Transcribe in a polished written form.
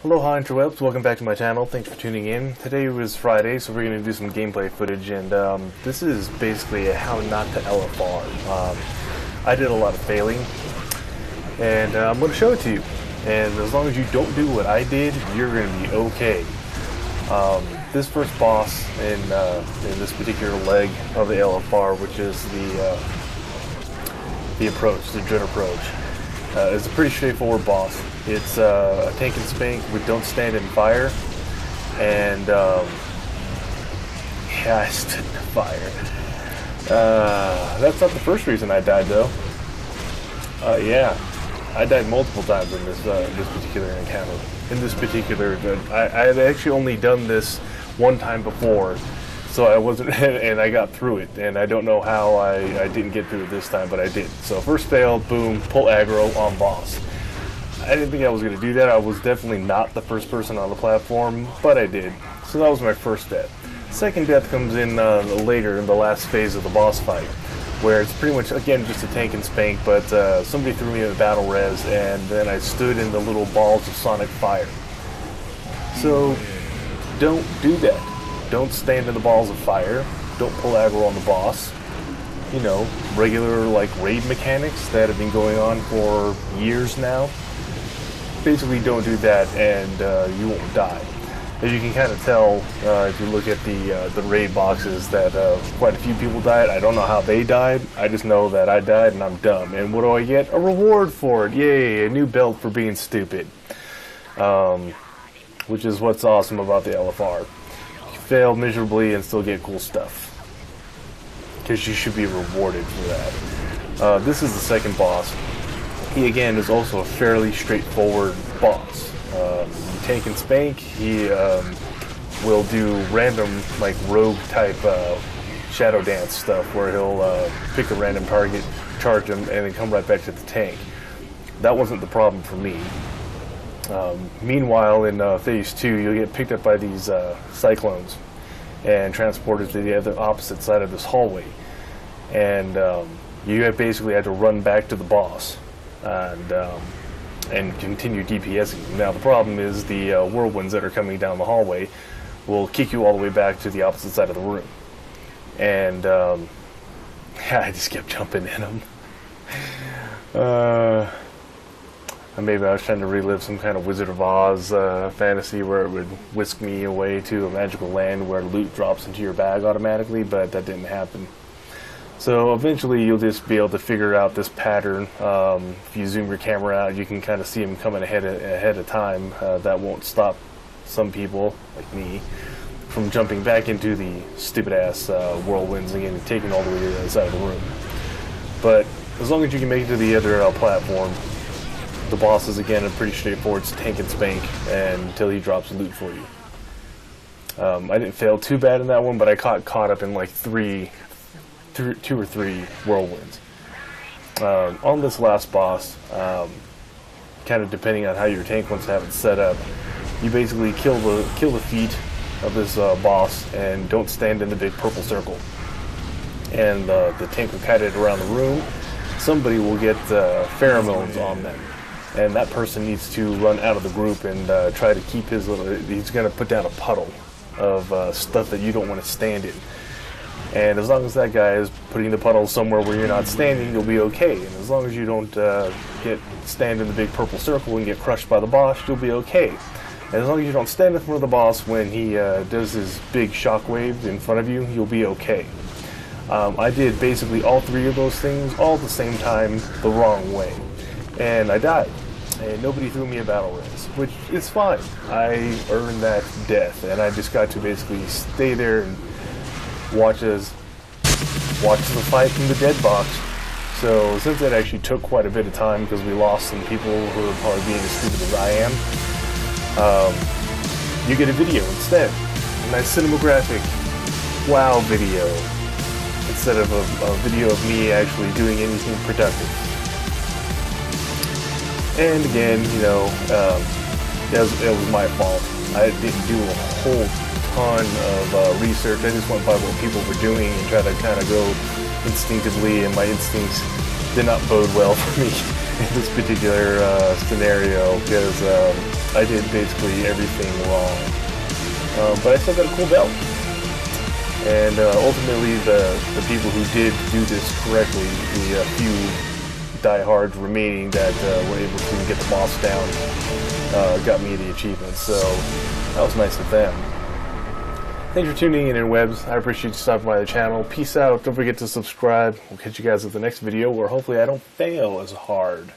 Aloha interwebs, welcome back to my channel, thanks for tuning in. Today was Friday, so we're going to do some gameplay footage, and this is basically a how not to LFR. I did a lot of failing, and I'm going to show it to you. And as long as you don't do what I did, you're going to be okay. This first boss in this particular leg of the LFR, which is the approach, the dread approach, is a pretty straightforward boss. It's a tank and spank with don't stand and fire, and yeah, I stood in fire. That's not the first reason I died, though. Yeah, I died multiple times in this particular encounter. In this particular, I had actually only done this one time before, so I wasn't, and I got through it, and I don't know how I didn't get through it this time, but I did. So first fail, boom, pull aggro on boss. I didn't think I was going to do that. I was definitely not the first person on the platform, but I did. So that was my first death. Second death comes in later in the last phase of the boss fight, where it's pretty much, again, just a tank and spank, but somebody threw me in a battle res, and then I stood in the little balls of sonic fire. So don't do that. Don't stand in the balls of fire. Don't pull aggro on the boss. You know, regular like raid mechanics that have been going on for years now. Basically don't do that, and you won't die. As you can kind of tell if you look at the raid boxes that quite a few people died. I don't know how they died. I just know that I died and I'm dumb. And what do I get? A reward for it. Yay, a new belt for being stupid. Which is what's awesome about the LFR. You fail miserably and still get cool stuff. Because you should be rewarded for that. This is the second boss. He again is also a fairly straightforward boss. Tank and spank, he will do random like rogue type shadow dance stuff where he'll pick a random target, charge him, and then come right back to the tank. That wasn't the problem for me. Meanwhile, in phase 2, you'll get picked up by these cyclones and transported to the other opposite side of this hallway, and you basically had to run back to the boss and continue DPSing. Now the problem is the whirlwinds that are coming down the hallway will kick you all the way back to the opposite side of the room, and yeah, I just kept jumping in them. Maybe I was trying to relive some kind of Wizard of Oz fantasy where it would whisk me away to a magical land where loot drops into your bag automatically, but that didn't happen. So eventually you'll just be able to figure out this pattern. If you zoom your camera out, you can kind of see them coming ahead of time. That won't stop some people, like me, from jumping back into the stupid-ass whirlwinds again and taking all the way to the other side of the room. But as long as you can make it to the other platform, the boss is again a pretty straightforward tank and spank until he drops loot for you. I didn't fail too bad in that one, but I caught up in like two or three whirlwinds. On this last boss, kind of depending on how your tank wants to have it set up, you basically kill the feet of this boss and don't stand in the big purple circle. And the tank will kite it around the room. Somebody will get pheromones on them, and that person needs to run out of the group and try to keep his little. He's going to put down a puddle of stuff that you don't want to stand in. And as long as that guy is putting the puddle somewhere where you're not standing, you'll be okay. And as long as you don't stand in the big purple circle and get crushed by the boss, you'll be okay. And as long as you don't stand in front of the boss when he does his big shockwave in front of you, you'll be okay. I did basically all three of those things all at the same time the wrong way. And I died. And nobody threw me a battle res, which is fine. I earned that death, and I just got to basically stay there and watch the fight from the dead box. So since that actually took quite a bit of time because we lost some people who are probably being as stupid as I am, you get a video instead. A nice cinematographic WoW video instead of a video of me actually doing anything productive. And again, you know, it was my fault. I didn't do a whole ton of research. I just went by what people were doing and tried to kind of go instinctively, and my instincts did not bode well for me in this particular scenario, because I did basically everything wrong. But I still got a cool belt. And ultimately, the people who did do this correctly, the few diehards remaining that were able to get the boss down, got me the achievement. So that was nice of them. Thanks for tuning in, interwebs. I appreciate you stopping by the channel. Peace out. Don't forget to subscribe. We'll catch you guys at the next video where hopefully I don't fail as hard.